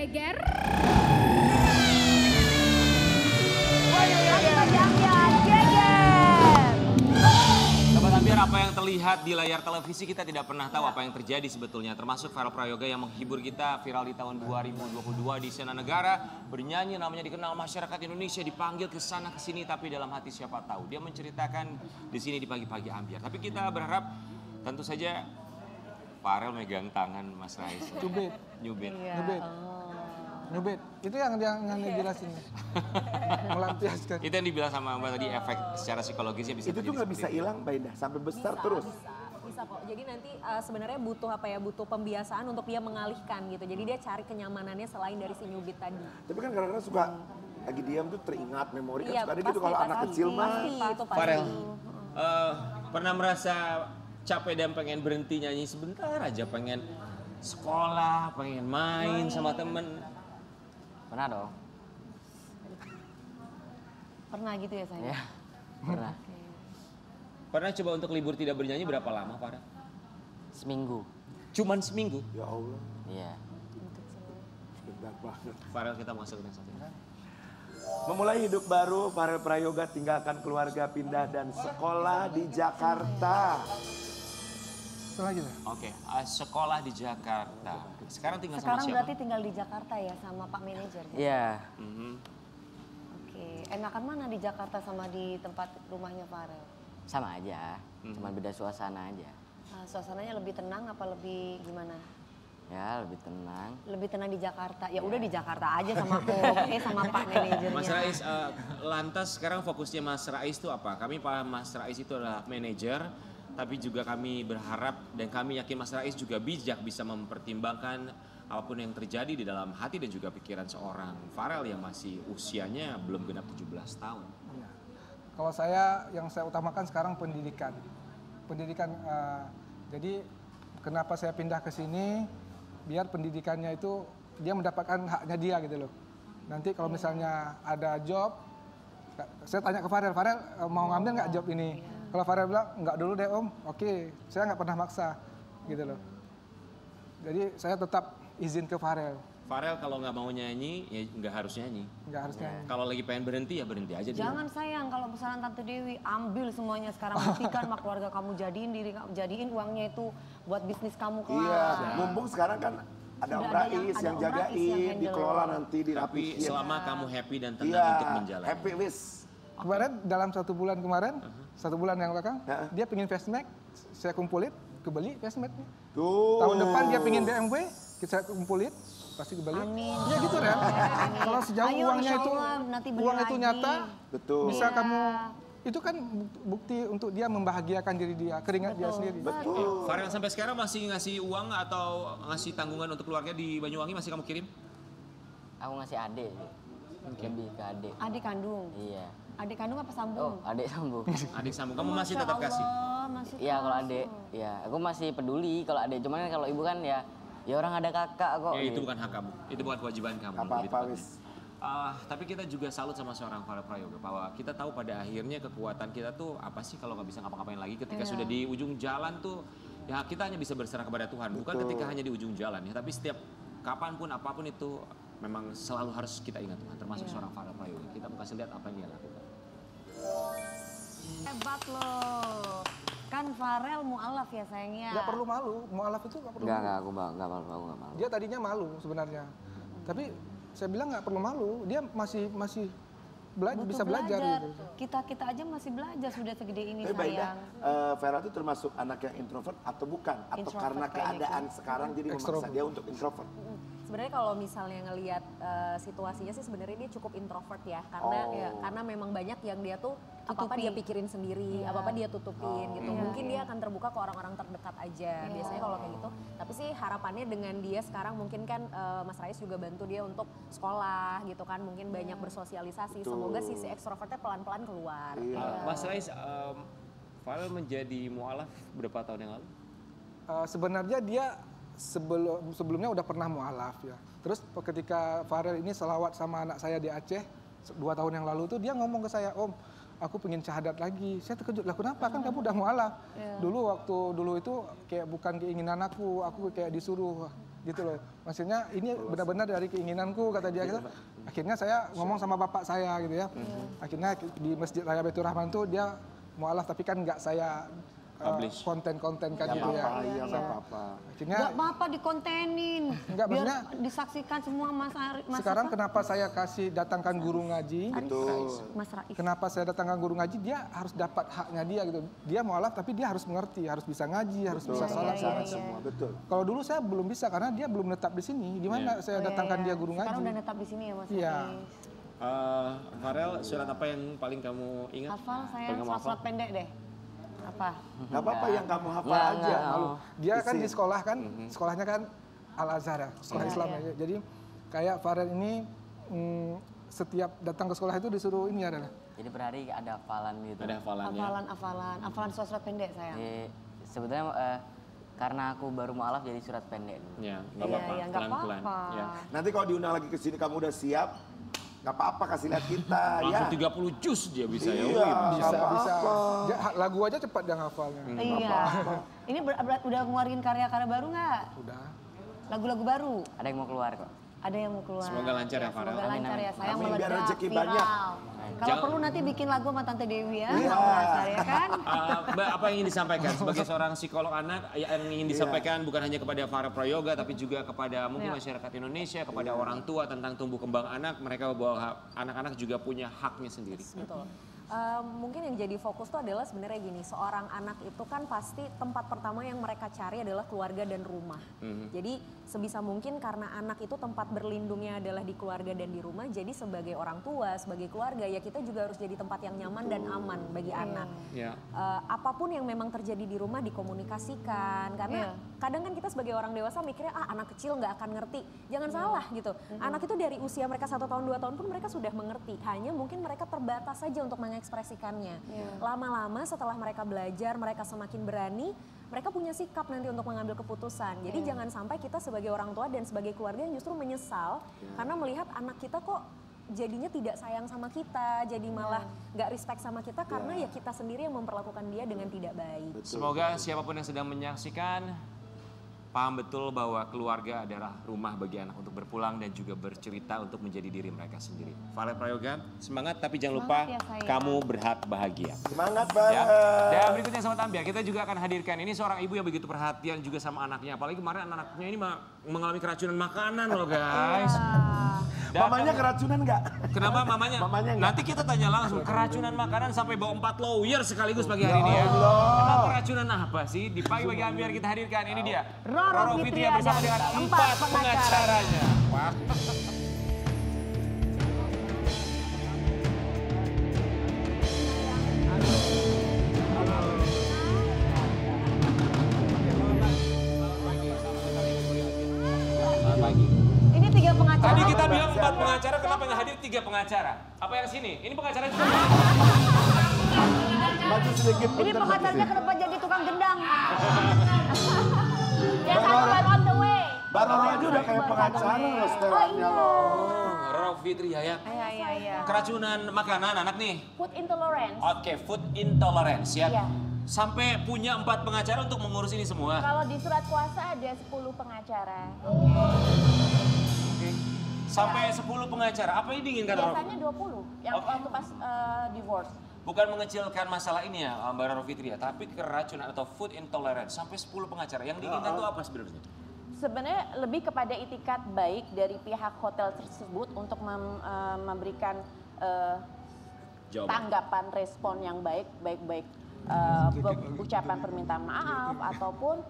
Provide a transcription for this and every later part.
Geger. Sobat Ambiar, apa yang terlihat di layar televisi kita tidak pernah tahu apa yang terjadi sebetulnya. Termasuk Farel Prayoga yang menghibur kita viral di tahun 2022 di Istana Negara. Bernyanyi, namanya dikenal masyarakat Indonesia, dipanggil ke sana ke sini tapi dalam hati siapa tahu. Dia menceritakan di sini di pagi-pagi Ambiar. Tapi kita berharap tentu saja Farel megang tangan Mas Rais. Cubit. Nyubit. Nyubit. Nyubit. Itu yang dijelasin. Melampiaskan. Itu yang dibilang sama Mbak tadi, efek secara psikologisnya bisa Itu tuh nggak bisa hilang Mbak Indah, sampai besar terus. Bisa kok. Jadi nanti sebenarnya butuh apa ya? Butuh pembiasaan untuk dia mengalihkan gitu. Jadi dia cari kenyamanannya selain dari si nyubit tadi. Tapi kan kadang-kadang suka lagi diam tuh teringat memori kan Iya, suka ada gitu kalau anak kecil mah. Pasti itu pasti. Farel, pernah merasa capek dan pengen berhenti nyanyi sebentar aja, pengen sekolah, pengen main sama temen? Pernah dong. Pernah gitu ya saya? Ya, pernah. Pernah coba untuk libur tidak bernyanyi berapa lama, Farel? Seminggu. Cuman seminggu? Ya Allah, Iya. sebentar banget. Farel, kita masuk ke satu. Memulai hidup baru, Farel Prayoga tinggalkan keluarga, pindah dan sekolah di Jakarta. Lagi lah. Oke, sekolah di Jakarta. Sekarang tinggal Sekarang sama siapa? berarti tinggal di Jakarta ya sama Pak Manajer? Iya. Mhm. Oke, enakan mana di Jakarta sama di tempat rumahnya Farel? Sama aja. Cuma beda suasana aja. Suasananya lebih tenang apa lebih gimana? Ya, lebih tenang. Lebih tenang di Jakarta. Ya udah di Jakarta aja sama sama Pak Manajernya. Mas Rais, lantas sekarang fokusnya Mas Rais itu apa? Kami paham Mas Rais itu adalah manajer, tapi juga kami berharap dan kami yakin Mas Rais juga bijak bisa mempertimbangkan apapun yang terjadi di dalam hati dan juga pikiran seorang Farel yang masih usianya belum genap 17 tahun. Ya. Kalau yang saya utamakan sekarang pendidikan. Pendidikan, jadi kenapa saya pindah ke sini, biar pendidikannya itu dia mendapatkan haknya dia gitu loh. Nanti kalau misalnya ada job, saya tanya ke Farel, mau ngambil nggak job ini? Kalau Farel bilang, nggak dulu deh om, oke, saya nggak pernah maksa gitu loh. Jadi saya tetap izin ke Farel. Farel kalau nggak mau nyanyi, ya nggak harus nyanyi. Nggak harus nyanyi. Kalau lagi pengen berhenti, ya berhenti aja dulu. Jangan sayang kalau pesanan Tante Dewi ambil semuanya sekarang, buktikan sama keluarga kamu, jadiin uangnya itu buat bisnis kamu kelak. Iya, mumpung sekarang kan ada Om Sudah ada Rais ada yang Om Rais yang jagain, handle. dikelola nanti Tapi dirapihin. selama kamu happy dan tenang Iya, untuk menjalani. happy wish. Kemarin dalam 1 bulan kemarin, 1 bulan yang belakang, dia pengen facemask, saya kumpulin, kebeli facemasknya. Tuh. Tahun depan dia pengen BMW, kita kumpulin, pasti kebeli. Amin. Ya gitu kan. Kalau sejauh Ayo, uangnya insya itu, Allah, nanti beli uang itu lagi. nyata, Betul. bisa kamu, itu kan bukti untuk dia membahagiakan diri dia, keringat dia sendiri. Betul. Farel sampai sekarang masih ngasih uang atau ngasih tanggungan untuk keluarga di Banyuwangi masih kamu kirim? Aku ngasih adik sih. Lebih ke adik. Adik kandung. Iya. Adik kandung apa sambung? Oh, adik sambung. Adik sambung, kamu masih Masya tetap kasih? Allah, masih Iya, kalau kasih. adik, ya aku masih peduli kalau adik. Cuman kan kalau ibu kan ya orang ada kakak kok. Ya itu gitu. bukan hak kamu, itu bukan kewajiban kamu. Apa-apa, lebih tepatnya. wis. Tapi kita juga salut sama seorang Farel Prayoga bahwa kita tahu pada akhirnya kekuatan kita tuh apa sih kalau nggak bisa ngapa-ngapain lagi ketika sudah di ujung jalan tuh ya kita hanya bisa berserah kepada Tuhan, bukan ketika hanya di ujung jalan ya, tapi setiap kapanpun apapun itu memang selalu harus kita ingat Tuhan, termasuk seorang Farel Prayoga. Kita mau kasih lihat apa yang dia lakukan. Hebat loh. Kan Farel mualaf ya sayangnya. Nggak perlu malu, mualaf itu nggak perlu Enggak, malu. aku nggak malu, aku nggak malu. Dia tadinya malu sebenarnya, tapi saya bilang nggak perlu malu, dia masih Butuh bisa belajar gitu. Kita aja masih belajar sudah segede ini Tapi Mbak Indah, sayang. Vera itu termasuk anak yang introvert atau bukan? Atau Introvert karena kayaknya. keadaan sekarang jadi memaksa Extrovert. dia untuk introvert? Sebenarnya kalau misalnya ngelihat situasinya sih sebenarnya dia cukup introvert ya karena memang banyak yang dia tuh apa-apa dia pikirin sendiri, apa-apa dia tutupin gitu. Mungkin dia akan terbuka ke orang-orang terdekat aja. Biasanya kalau kayak gitu. Tapi sih harapannya dengan dia sekarang mungkin kan Mas Rais juga bantu dia untuk sekolah gitu kan, mungkin banyak bersosialisasi. Semoga sisi ekstrovertnya pelan-pelan keluar. Mas Rais, Farel menjadi mualaf berapa tahun yang lalu? Sebenarnya dia sebelumnya udah pernah mualaf ya. Terus ketika Farel ini selawat sama anak saya di Aceh 2 tahun yang lalu tuh dia ngomong ke saya, Om, aku pengen syahadat lagi. Saya terkejut, lah kenapa? Kan kamu udah mualaf. Dulu itu kayak bukan keinginan aku kayak disuruh gitu loh. Maksudnya ini benar-benar dari keinginanku kata dia gitu. Akhirnya saya ngomong sama bapak saya gitu ya. Akhirnya di Masjid Raya Baitur Rahman tuh dia mualaf tapi kan nggak saya konten-konten kan gitu ya. Iya, nggak apa-apa. Akhirnya Gak apa-apa dikontenin. Enggak, Biar maksudnya disaksikan semua Mas sekarang kenapa saya kasih datangkan guru ngaji? Mas Raif. Kenapa saya datangkan guru ngaji? Dia harus dapat haknya dia gitu. Dia mualaf tapi dia harus mengerti, harus bisa ngaji, harus bisa sholat segala macam. Semua betul. Kalau dulu saya belum bisa karena dia belum netap di sini. Gimana saya datangkan dia guru Sekarang ngaji? udah netap di sini ya Mas Iya. Raif. Farel, surat apa yang paling kamu ingat? Hafal saya Paling kamu hafal? surat pendek deh. Apa? Nggak apa-apa yang kamu hafal Nggak, aja. nggak. Lalu Dia kan isi. di sekolah kan, sekolahnya kan Al Azhar ya, sekolah Islam ya. Jadi kayak Farel ini setiap datang ke sekolah itu disuruh ini adalah Jadi per hari ada hafalan gitu. Ada hafalannya. Hafalan surat pendek sayang. Jadi sebetulnya karena aku baru mualaf jadi surat pendek. Ya, nggak Iya, apa-apa, iya, nggak pelan-pelan. apa-apa. Ya. Nanti kalau diundang lagi ke sini kamu udah siap, nggak apa-apa kasih lihat kita ya. Langsung 30 juz dia bisa ya. Iya, bisa nggak bisa. apa-apa. Dia, lagu aja cepat dia ngafalnya. Iya. Ini udah ngeluarin karya-karya baru nggak? Udah. Lagu-lagu baru? Ada yang mau keluar kok. Ada yang mau keluar. Semoga lancar ya, Farel. Semoga lancar ya, sayang Amin, biar meledak, rezeki viral. banyak. Kalau Jangan- perlu nanti bikin lagu sama Tante Dewi ya, Iya. sama Mas Arya kan? Mbak, apa yang ingin disampaikan sebagai seorang psikolog anak yang ingin disampaikan bukan hanya kepada Farel Prayoga tapi juga kepada mungkin masyarakat Indonesia, kepada orang tua tentang tumbuh kembang anak, mereka bahwa anak-anak juga punya haknya sendiri. Betul. Mungkin yang jadi fokus tuh adalah sebenarnya gini, seorang anak itu kan pasti tempat pertama yang mereka cari adalah keluarga dan rumah. Jadi sebisa mungkin karena anak itu tempat berlindungnya adalah di keluarga dan di rumah, jadi sebagai orang tua, sebagai keluarga ya kita juga harus jadi tempat yang nyaman dan aman bagi anak. Ya. Apapun yang memang terjadi di rumah dikomunikasikan, karena kadang kan kita sebagai orang dewasa mikirnya anak kecil nggak akan ngerti. Jangan salah gitu. Anak itu dari usia mereka 1 tahun 2 tahun pun mereka sudah mengerti. Hanya mungkin mereka terbatas saja untuk mengekspresikannya. Lama-lama setelah mereka belajar, mereka semakin berani, mereka punya sikap nanti untuk mengambil keputusan. Jadi jangan sampai kita sebagai orang tua dan sebagai keluarga yang justru menyesal karena melihat anak kita kok jadinya tidak sayang sama kita, jadi malah nggak respect sama kita karena ya kita sendiri yang memperlakukan dia dengan tidak baik. Semoga siapapun yang sedang menyaksikan paham betul bahwa keluarga adalah rumah bagi anak untuk berpulang dan juga bercerita untuk menjadi diri mereka sendiri. Farel Prayoga, semangat tapi jangan lupa Semangat ya, sayang. kamu berhak bahagia. Semangat Ya. banget. Dan berikutnya Sobat Ambiar, kita juga akan hadirkan ini seorang ibu yang begitu perhatian juga sama anaknya. Apalagi kemarin anak-anaknya ini mengalami keracunan makanan loh guys. Dan Mamanya keracunan nggak? kenapa mamanya? Mamanya nggak? Nanti kita tanya langsung, keracunan makanan sampai bawa 4 lawyer sekaligus pagi hari ini ya. Emang keracunan apa sih? Di Pagi Bagi Ambiar kita hadirkan, ini dia. Roro Fitria bersama dan dengan 4 4 pengacaranya. Wah. Selamat pagi. Ini 3 pengacara. Tadi kita bilang 4 pengacara, kenapa nggak hadir 3 pengacara? Apa yang sini? Ini pengacara juga. Maju sedikit Ini bentar, pengacaranya maju kenapa jadi tukang gendang? Ya satu baru on the way. Baru aja udah kayak pengacara loh setelannya loh. Roro Fitria ya. Iya. Keracunan makanan anak nih. Food intolerance. Oke, food intolerance ya. Iya. Sampai punya 4 pengacara untuk mengurus ini semua. Kalau di surat kuasa ada 10 pengacara. Oke. Sampai 10 pengacara. Apa yang diinginkan Roro? Biasanya 20 yang Oke. waktu pas divorce. Bukan mengecilkan masalah ini ya Mbak Roro Fitria, tapi keracunan atau food intolerance sampai 10 pengacara. Yang diinginkan itu apa sebenarnya? Sebenarnya lebih kepada itikat baik dari pihak hotel tersebut untuk memberikan Jawaban. tanggapan respon yang baik ucapan permintaan maaf ataupun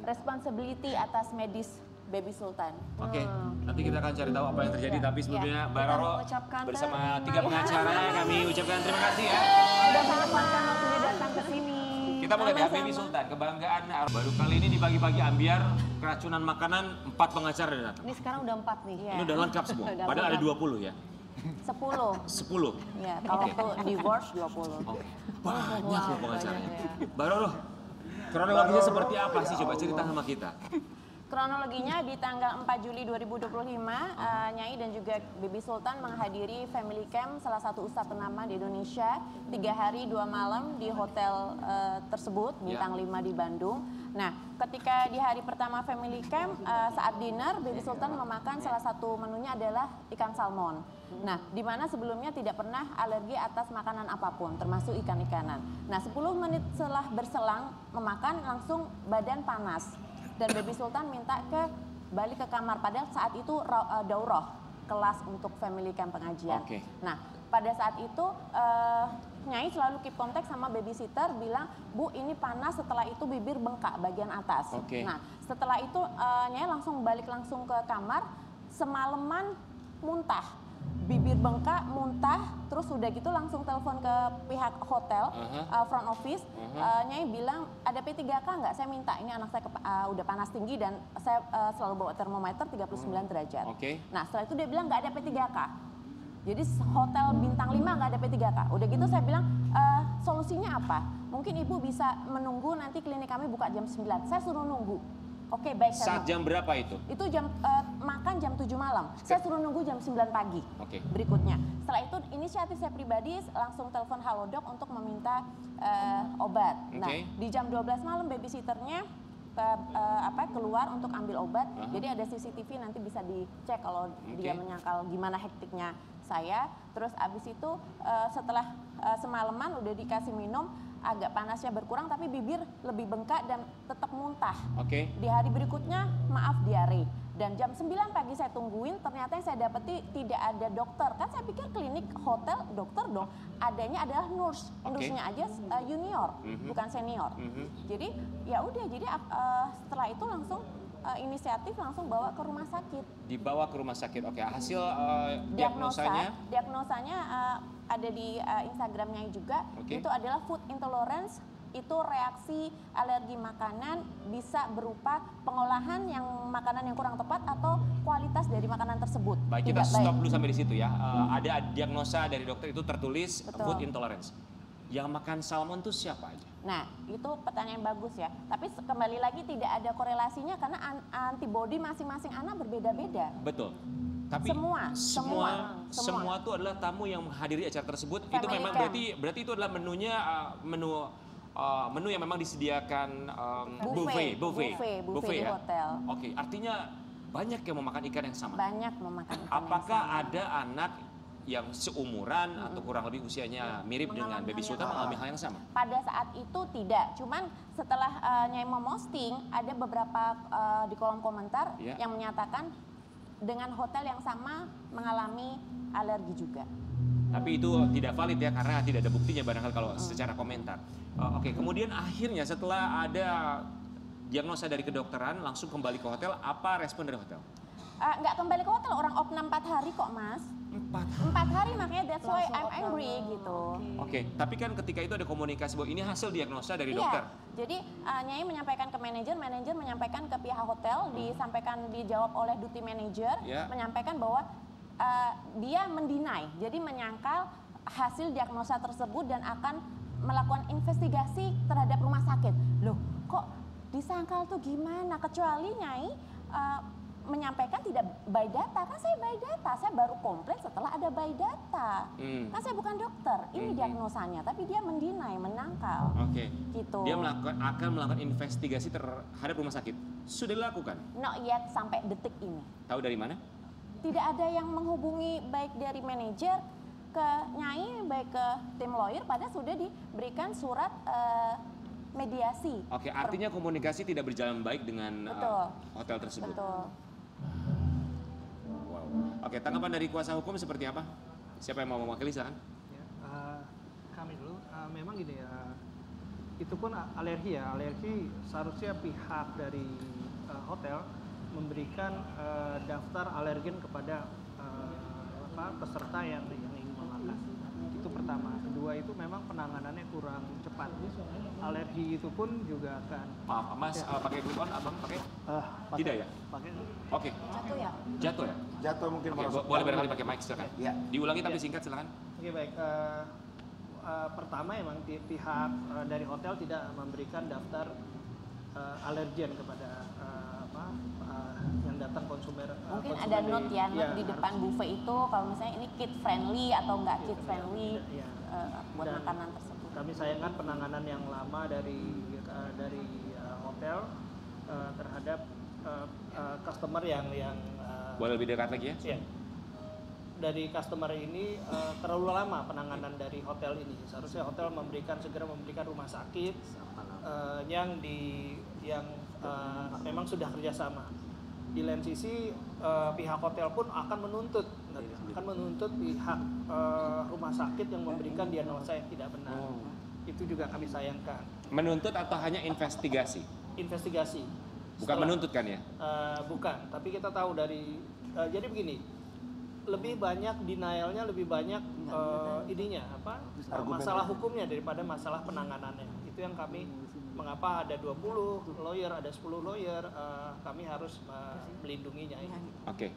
responsibility atas medis baby Sultan. Oke, nanti kita akan cari tahu apa yang terjadi. Tapi sebelumnya Mbak Kita Roro mengucapkan bersama terima 3 pengacara kami ucapkan terima kasih ya. Udah menyempatkan waktunya datang ke sini. Kita mulai dari Baby Sultan, kebanggaan baru kali ini di Pagi-Pagi Ambiar, keracunan makanan 4 pengacara udah datang. Ini sekarang udah 4 nih. Ini udah lengkap semua, Udah padahal ada lengkap. 20 ya. 10. 10. Ya, kalau waktu divorce 20. Oke, banyak loh pengacaranya. Mbak Roro, kronologisnya seperti apa sih? Coba cerita sama kita. Kronologinya di tanggal 4 Juli 2025, Nyai dan juga Baby Sultan menghadiri family camp salah satu ustadz ternama di Indonesia 3 hari 2 malam di hotel tersebut, bintang 5 di Bandung. Nah, ketika di hari pertama family camp, saat dinner, Baby Sultan memakan salah satu menunya adalah ikan salmon. Nah, di mana sebelumnya tidak pernah alergi atas makanan apapun, termasuk ikan-ikanan. Nah, 10 menit setelah berselang memakan, langsung badan panas. Dan Baby Sultan minta balik ke kamar, padahal saat itu daurah kelas untuk family camp pengajian. Nah, pada saat itu Nyai selalu keep kontak sama babysitter, bilang, Bu ini panas, setelah itu bibir bengkak bagian atas. Nah, setelah itu Nyai balik langsung ke kamar, semalaman muntah. Bibir bengkak, muntah, terus udah gitu langsung telepon ke pihak hotel, front office. Nyai bilang, ada P3K nggak? Saya minta, ini anak saya udah panas tinggi dan saya selalu bawa termometer 39 derajat. Nah, setelah itu dia bilang nggak ada P3K. Jadi hotel bintang 5 nggak ada P3K. Udah gitu saya bilang, solusinya apa? Mungkin ibu bisa menunggu, nanti klinik kami buka jam 9. Saya suruh nunggu. Oke, baik. Saat jam berapa itu? Itu makan jam 7 malam. Saya suruh nunggu jam 9 pagi. Berikutnya. Setelah itu inisiatif saya pribadi langsung telepon Halodoc untuk meminta obat. Nah, di jam 12 malam babysitternya keluar untuk ambil obat. Jadi ada CCTV, nanti bisa dicek kalau dia menyangkal gimana hektiknya saya. Terus abis itu setelah semalaman udah dikasih minum, agak panasnya berkurang tapi bibir lebih bengkak dan tetap muntah. Di hari berikutnya maaf diare. Dan jam 9 pagi saya tungguin, ternyata yang saya dapeti tidak ada dokter. Kan saya pikir klinik hotel dokter dong. Adanya adalah nurse. Nurse-nya aja junior, bukan senior. Jadi ya udah, jadi setelah itu langsung inisiatif langsung bawa ke rumah sakit. Dibawa ke rumah sakit. Hasil diagnosanya? Diagnosanya ada di Instagramnya juga. Itu adalah food intolerance. Itu reaksi alergi makanan, bisa berupa pengolahan makanan yang kurang tepat atau kualitas dari makanan tersebut. Baik, kita stop dulu sampai di situ ya. Ada diagnosa dari dokter itu tertulis food intolerance. Yang makan salmon tuh siapa aja? Nah, itu pertanyaan bagus ya. Tapi kembali lagi tidak ada korelasinya karena antibodi masing-masing anak berbeda-beda. Betul. Tapi semua itu adalah tamu yang menghadiri acara tersebut. Family itu memang berarti itu adalah menunya menu yang memang disediakan buffet di ya? hotel. Artinya banyak yang memakan ikan yang sama. Banyak memakan ikan. Apakah ada anak yang seumuran atau kurang lebih usianya mirip dengan Baby Sultan mengalami hal yang sama? Pada saat itu tidak, cuman setelah Nyai memposting ada beberapa di kolom komentar yang menyatakan dengan hotel yang sama mengalami alergi juga. Tapi itu tidak valid ya, karena tidak ada buktinya barangkali kalau secara komentar. Kemudian akhirnya setelah ada diagnosa dari kedokteran langsung kembali ke hotel, apa respon dari hotel? Nggak kembali ke hotel, orang opnam 4 hari kok Mas. 4 hari, makanya that's why I'm angry gitu. Tapi kan ketika itu ada komunikasi bahwa ini hasil diagnosa dari dokter. Jadi Nyai menyampaikan ke manajer menyampaikan ke pihak hotel, dijawab oleh duty manager, menyampaikan bahwa dia mendinai, jadi menyangkal hasil diagnosa tersebut dan akan melakukan investigasi terhadap rumah sakit. Loh, kok disangkal tuh gimana? Kecuali Nyai menyampaikan tidak by data, kan saya by data, saya baru komplain setelah ada by data. Kan saya bukan dokter, ini diagnosanya, tapi dia mendinai, menangkal. Gitu. Dia akan melakukan investigasi terhadap rumah sakit. Sudah dilakukan? Not yet sampai detik ini. Tahu dari mana? Tidak ada yang menghubungi baik dari manajer ke Nyai, baik ke tim lawyer, padahal sudah diberikan surat mediasi. Artinya komunikasi tidak berjalan baik dengan hotel tersebut. Betul. Tanggapan dari kuasa hukum seperti apa? Siapa yang mau mewakili, silakan. Kami dulu, memang gini ya, itu pun alergi ya, alergi seharusnya pihak dari hotel memberikan daftar alergen kepada peserta yang ingin memakan. Itu pertama. Kedua itu memang penanganannya kurang cepat. Alergi itu pun juga akan. Maaf, Mas, pakai clip on, abang pakai? Tidak ya? Pakai. Jatuh ya? Jatuh ya? Jatuh mungkin. Boleh barangkali pakai mic, silakan. Diulangi tapi singkat, silakan. Baik. Pertama emang pihak dari hotel tidak memberikan daftar alergen kepada yang datang konsumen. Mungkin ada note ya, note di depan buffet itu kalau misalnya ini kid friendly atau enggak kid friendly buat Dan makanan tersebut. Kami sayangkan penanganan yang lama dari hotel terhadap customer yang Boleh lebih dekat lagi ya? Iya. Dari customer ini terlalu lama penanganan dari hotel ini. Seharusnya hotel segera memberikan rumah sakit yang memang sudah kerjasama. Di lain sisi pihak hotel pun akan menuntut pihak rumah sakit yang memberikan diagnosa yang tidak benar. Itu juga kami sayangkan. Menuntut atau hanya investigasi? Investigasi. Bukan menuntut kan ya? Bukan, tapi kita tahu dari jadi begini, lebih banyak denialnya, lebih banyak masalah hukumnya daripada masalah penanganannya. Itu yang kami, mengapa ada 20 lawyer, ada 10 lawyer, kami harus melindunginya. Oke.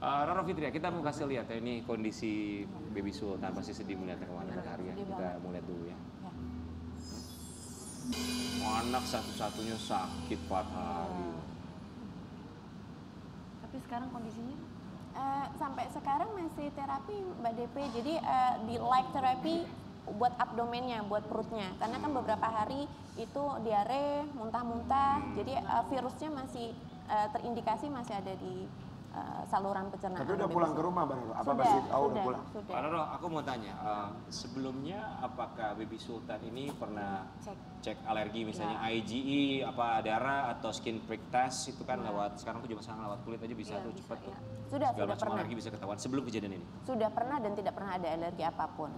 Roro Fitria, kita mau kasih lihat ya, ini kondisi Baby Sultan, pasti sedih melihatnya kemana berharga. Kita mau lihat dulu ya. Anak satu-satunya sakit 4 hari. Tapi sekarang kondisinya? Sampai sekarang masih terapi Mbak DP, jadi di light therapy buat abdomennya, buat perutnya. Karena kan beberapa hari itu diare, muntah-muntah, jadi virusnya masih terindikasi masih ada di saluran pencernaan. Tapi udah pulang ke rumah Bang Roro? Apa Sudah, masih udah pulang? Sudah. Pak Roro, aku mau tanya, sebelumnya apakah Baby Sultan ini pernah cek alergi misalnya IgE, apa darah atau skin prick test itu kan lewat, sekarang tuh cuma lewat kulit aja bisa tuh cepet tuh. Sudah Segala macam pernah. alergi bisa ketahuan sebelum kejadian ini? Sudah pernah dan tidak pernah ada alergi apapun.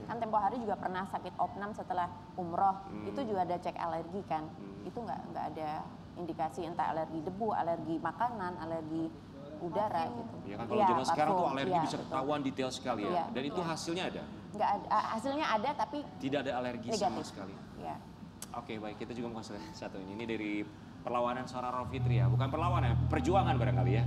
Kan tempo hari juga pernah sakit opnam setelah umroh, itu juga ada cek alergi kan. Itu nggak ada indikasi entah alergi debu, alergi makanan, alergi udara gitu. Ya kan kalau zaman sekarang tuh alergi bisa ketahuan detail sekali ya. Dan itu hasilnya ada? Nggak ada, hasilnya ada tapi tidak ada alergi negatif. sama sekali. Ya. Oke, baik, kita juga mau kasih satu ini dari perlawanan seorang Roro Fitria, bukan perlawanan, perjuangan barangkali ya.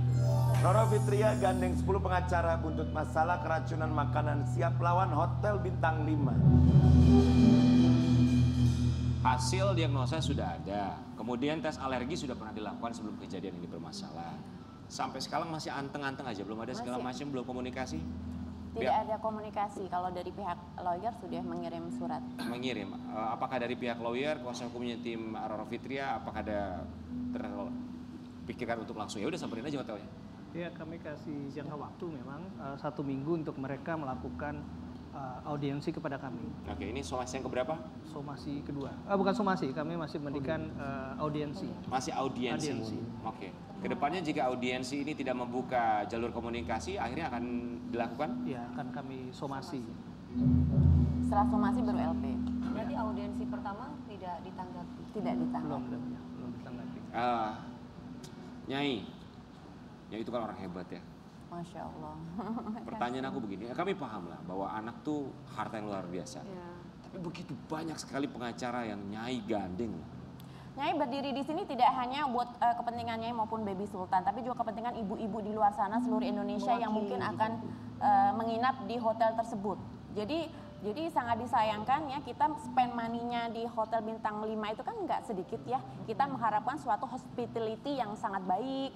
Roro Fitria gandeng 10 pengacara buntut masalah keracunan makanan siap lawan Hotel Bintang 5. Hasil diagnosa sudah ada, kemudian tes alergi sudah pernah dilakukan sebelum kejadian ini bermasalah. Sampai sekarang masih anteng-anteng aja, belum ada segala macam, belum komunikasi? Tidak ada komunikasi, kalau dari pihak lawyer sudah mengirim surat. Mengirim, apakah dari pihak lawyer, kuasa hukumnya tim Roro Fitria, apakah ada terpikirkan untuk langsung, ya udah samperin aja hotelnya? Ya, kami kasih jangka waktu memang 1 minggu untuk mereka melakukan audiensi kepada kami. Oke, ini somasi yang keberapa? Somasi kedua. Bukan somasi, kami masih memberikan audiensi. Masih audiensi. Oke. Kedepannya jika audiensi ini tidak membuka jalur komunikasi, akhirnya akan dilakukan? Ya, akan kami somasi. Setelah somasi baru LP. Berarti audiensi pertama tidak ditanggapi? Tidak ditanggapi. Belum ditanggapi. Nyai itu kan orang hebat ya. Masya Allah. Pertanyaan aku begini, kami paham lah bahwa anak tuh harta yang luar biasa. Tapi begitu banyak sekali pengacara yang Nyai gandeng. Nyai berdiri di sini tidak hanya buat kepentingan Nyai maupun Baby Sultan, tapi juga kepentingan ibu-ibu di luar sana seluruh Indonesia yang mungkin akan menginap di hotel tersebut. Jadi sangat disayangkan ya, kita spend money-nya di Hotel Bintang 5 itu kan nggak sedikit ya. Kita mengharapkan suatu hospitality yang sangat baik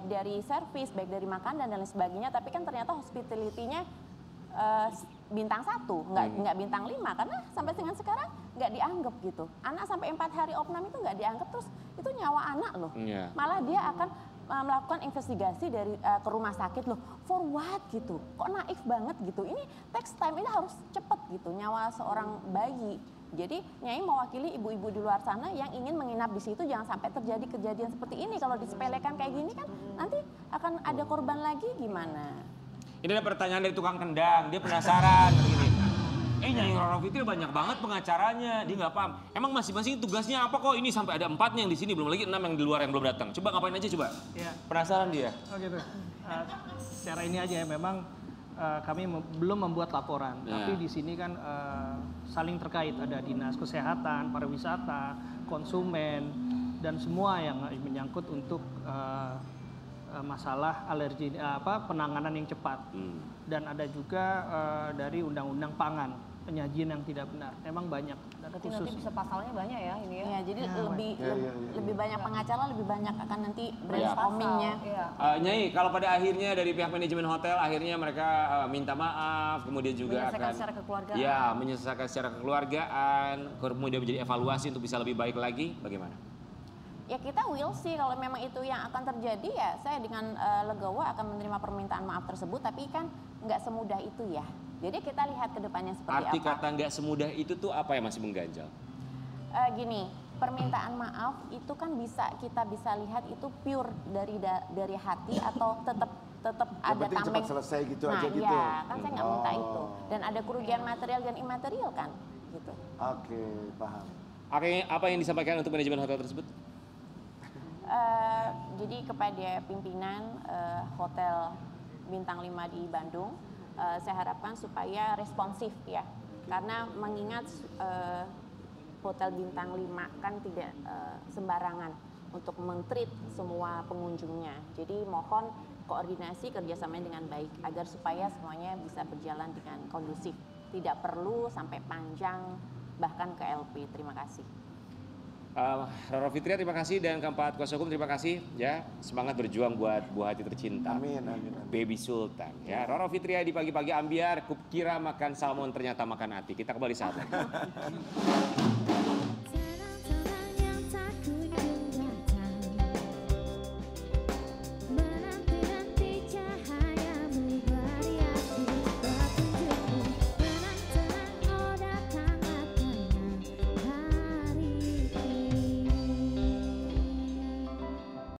dari service, baik dari makan dan lain sebagainya. Tapi kan ternyata hospitality-nya bintang 1, nggak bintang 5, karena sampai dengan sekarang nggak dianggap gitu. Anak sampai 4 hari opnam itu nggak dianggap, terus itu nyawa anak loh. Malah dia akan melakukan investigasi dari ke rumah sakit loh, for what gitu, kok naif banget gitu. Ini text time ini harus cepet gitu, nyawa seorang bayi. Jadi Nyai mewakili ibu-ibu di luar sana yang ingin menginap di situ, jangan sampai terjadi kejadian seperti ini. Kalau disepelekan kayak gini kan nanti akan ada korban lagi, gimana? Ini ada pertanyaan dari tukang kendang, dia penasaran gini. Nyai Roro Fitria banyak banget pengacaranya, dia nggak paham. Emang masing-masing tugasnya apa kok? Ini sampai ada 4 yang di sini, belum lagi 6 yang di luar yang belum datang. Coba ngapain aja coba? Ya. Penasaran dia. Oh gitu. Secara ini aja ya, memang kami belum membuat laporan, tapi di sini kan saling terkait, ada dinas kesehatan, pariwisata, konsumen, dan semua yang menyangkut untuk masalah alergi penanganan yang cepat. Dan ada juga dari undang-undang pangan penyajian yang tidak benar. Memang banyak. Dan Berarti nanti bisa pasalnya banyak ya ini ya. Ya, jadi Iya. lebih banyak pengacara, lebih banyak akan nanti Pasal, brainstormingnya. iya. Nyai, kalau pada akhirnya dari pihak manajemen hotel akhirnya mereka minta maaf, kemudian juga Menyelesaikan akan secara kekeluargaan. ya menyelesaikan secara kekeluargaan, kemudian menjadi evaluasi untuk bisa lebih baik lagi, bagaimana? Ya kita will see kalau memang itu yang akan terjadi ya saya dengan legowo akan menerima permintaan maaf tersebut, tapi kan nggak semudah itu ya. Jadi kita lihat ke depannya seperti Arti apa. kata nggak semudah itu tuh apa yang masih mengganjal? Gini, permintaan maaf itu kan kita bisa lihat itu pure dari hati atau tetap Yang ada penting cepat tameng. selesai gitu Nah aja gitu. iya, kan saya nggak minta Oh. itu. Dan ada kerugian material dan imaterial kan, gitu. Oke, paham. Apa yang disampaikan untuk manajemen hotel tersebut? Jadi kepada pimpinan hotel bintang 5 di Bandung, saya harapkan supaya responsif ya, karena mengingat hotel bintang 5 kan tidak sembarangan untuk men-treat semua pengunjungnya. Jadi mohon koordinasi kerjasama dengan baik agar supaya semuanya bisa berjalan dengan kondusif. Tidak perlu sampai panjang bahkan ke LP. Terima kasih. Roro Fitria terima kasih dan keempat kuasa hukum terima kasih ya, semangat berjuang buat buah hati tercinta. Amin, amin, amin. Baby Sultan ya. Roro Fitria di pagi-pagi ambiar, kukira makan salmon ternyata makan hati. Kita kembali saat lagi.